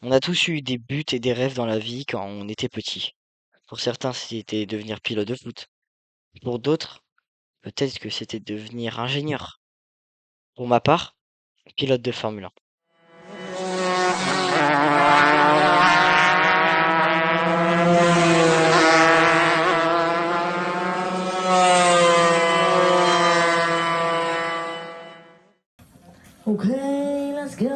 On a tous eu des buts et des rêves dans la vie quand on était petit. Pour certains, c'était devenir pilote de foot. Pour d'autres, peut-être que c'était devenir ingénieur. Pour ma part, pilote de Formule 1. Okay, let's go.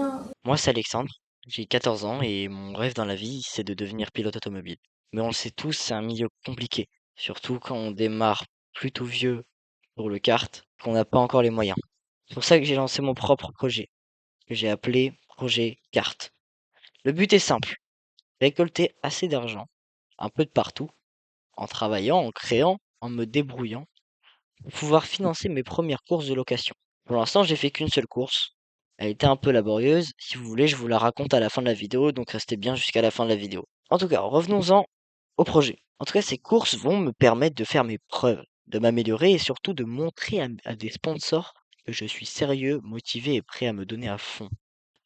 Moi, c'est Alexandre, j'ai 14 ans et mon rêve dans la vie, c'est de devenir pilote automobile. Mais on le sait tous, c'est un milieu compliqué, surtout quand on démarre plutôt vieux pour le kart, qu'on n'a pas encore les moyens. C'est pour ça que j'ai lancé mon propre projet, que j'ai appelé Projet Kart. Le but est simple, récolter assez d'argent, un peu de partout, en travaillant, en créant, en me débrouillant, pour pouvoir financer mes premières courses de location. Pour l'instant, j'ai fait qu'une seule course. Elle était un peu laborieuse. Si vous voulez, je vous la raconte à la fin de la vidéo, donc restez bien jusqu'à la fin de la vidéo. En tout cas, revenons-en au projet. En tout cas, ces courses vont me permettre de faire mes preuves, de m'améliorer et surtout de montrer à des sponsors que je suis sérieux, motivé et prêt à me donner à fond.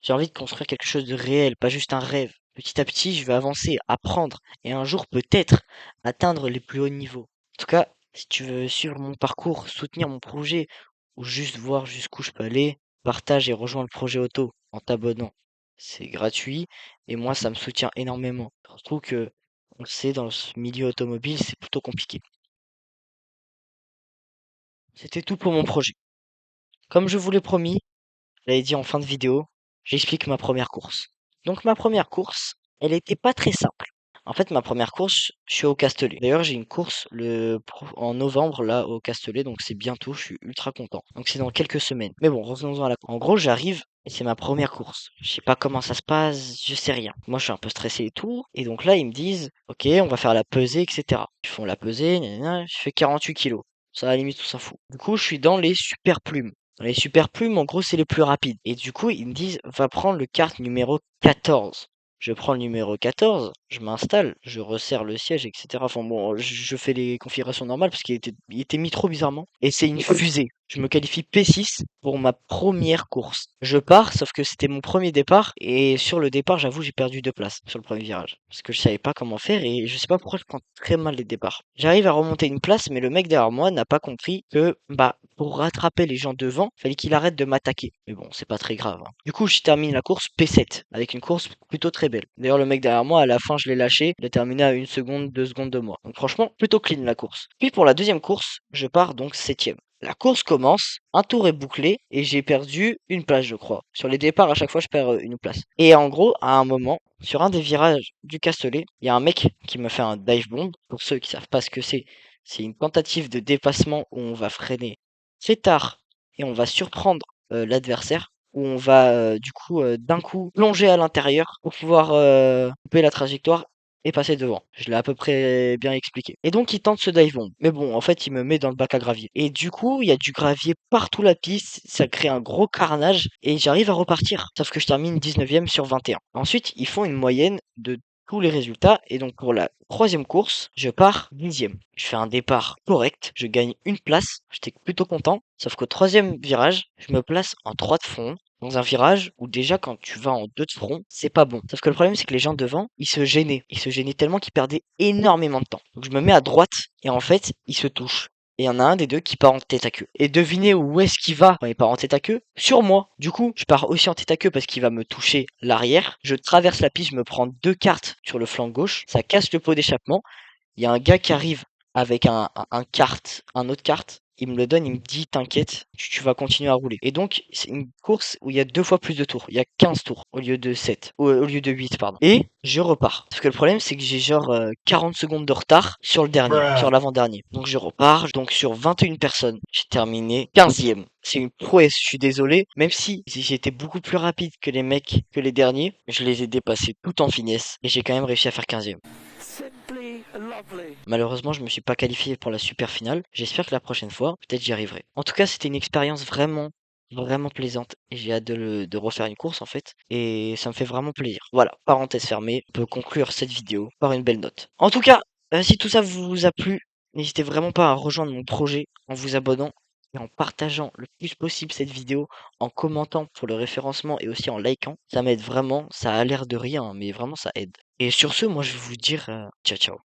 J'ai envie de construire quelque chose de réel, pas juste un rêve. Petit à petit, je vais avancer, apprendre et un jour peut-être atteindre les plus hauts niveaux. En tout cas, si tu veux suivre mon parcours, soutenir mon projet ou juste voir jusqu'où je peux aller, partage et rejoins le projet auto en t'abonnant. C'est gratuit et moi ça me soutient énormément. Surtout que on le sait dans ce milieu automobile, c'est plutôt compliqué. C'était tout pour mon projet. Comme je vous l'ai promis, je l'avais dit en fin de vidéo, j'explique ma première course. Donc ma première course, elle était pas très simple. En fait, ma première course, je suis au Castellet. D'ailleurs, j'ai une course en novembre là au Castellet, donc c'est bientôt, je suis ultra content. Donc c'est dans quelques semaines. Mais bon, revenons-en à la course. En gros, j'arrive et c'est ma première course. Je sais pas comment ça se passe, je sais rien. Moi, je suis un peu stressé et tout. Et donc là, ils me disent, ok, on va faire la pesée, etc. Ils font la pesée, gna, je fais 48 kilos. Ça, à la limite, tout s'en fout. Du coup, je suis dans les super plumes. Dans les super plumes, en gros, c'est les plus rapides. Et du coup, ils me disent, va prendre le kart numéro 14. Je prends le numéro 14, je m'installe, je resserre le siège, etc. Enfin bon, je fais les configurations normales parce qu'il était mis trop bizarrement. Et c'est une fusée. Je me qualifie P6 pour ma première course. Je pars, sauf que c'était mon premier départ. Et sur le départ, j'avoue, j'ai perdu 2 places sur le premier virage. Parce que je savais pas comment faire et je sais pas pourquoi je prends très mal les départs. J'arrive à remonter une place, mais le mec derrière moi n'a pas compris que, bah, pour rattraper les gens devant, fallait qu'il arrête de m'attaquer. Mais bon, c'est pas très grave, hein. Du coup, je termine la course P7, avec une course plutôt très belle. D'ailleurs, le mec derrière moi, à la fin, je l'ai lâché. Il a terminé à 1 seconde, 2 secondes de moi. Donc franchement, plutôt clean la course. Puis pour la deuxième course, je pars donc septième. La course commence, un tour est bouclé et j'ai perdu une place, je crois. Sur les départs, à chaque fois, je perds une place. Et en gros, à un moment, sur un des virages du Castellet, il y a un mec qui me fait un dive bomb. Pour ceux qui savent pas ce que c'est une tentative de dépassement où on va freiner très tard et on va surprendre l'adversaire, où on va du coup d'un coup plonger à l'intérieur pour pouvoir couper la trajectoire et passer devant. Je l'ai à peu près bien expliqué. Et donc il tente ce dive bomb. Mais bon, en fait, il me met dans le bac à gravier. Et du coup, il y a du gravier partout la piste, ça crée un gros carnage et j'arrive à repartir. Sauf que je termine 19e sur 21. Ensuite, ils font une moyenne de tous les résultats et donc pour la troisième course, je pars 10e. Je fais un départ correct, je gagne une place, j'étais plutôt content. Sauf qu'au troisième virage, je me place en 3 de front, dans un virage où déjà quand tu vas en 2 de front, c'est pas bon. Sauf que le problème c'est que les gens devant, ils se gênaient. Ils se gênaient tellement qu'ils perdaient énormément de temps. Donc je me mets à droite et en fait, ils se touchent. Et il y en a un des deux qui part en tête à queue. Et devinez où est-ce qu'il va quand il part en tête à queue? Sur moi. Du coup, je pars aussi en tête à queue parce qu'il va me toucher l'arrière. Je traverse la piste, je me prends 2 cartes sur le flanc gauche. Ça casse le pot d'échappement. Il y a un gars qui arrive avec un autre kart. Il me le donne, il me dit t'inquiète, tu vas continuer à rouler. Et donc, c'est une course où il y a 2 fois plus de tours. Il y a 15 tours au lieu de 7. Au lieu de 8, pardon. Et je repars. Parce que le problème, c'est que j'ai genre 40 secondes de retard sur le dernier, sur l'avant-dernier. Donc je repars. Donc sur 21 personnes, j'ai terminé 15e. C'est une prouesse, je suis désolé. Même si j'étais beaucoup plus rapide que les mecs, que les derniers, je les ai dépassés tout en finesse. Et j'ai quand même réussi à faire 15e. Simply lovely. Malheureusement, je me suis pas qualifié pour la super finale. J'espère que la prochaine fois, peut-être j'y arriverai. En tout cas, c'était une expérience vraiment, vraiment plaisante. Et j'ai hâte de refaire une course en fait. Et ça me fait vraiment plaisir. Voilà, parenthèse fermée. On peut conclure cette vidéo par une belle note. En tout cas, si tout ça vous a plu, n'hésitez vraiment pas à rejoindre mon projet en vous abonnant et en partageant le plus possible cette vidéo, en commentant pour le référencement et aussi en likant. Ça m'aide vraiment, ça a l'air de rien, mais vraiment ça aide. Et sur ce, moi je vais vous dire ciao ciao.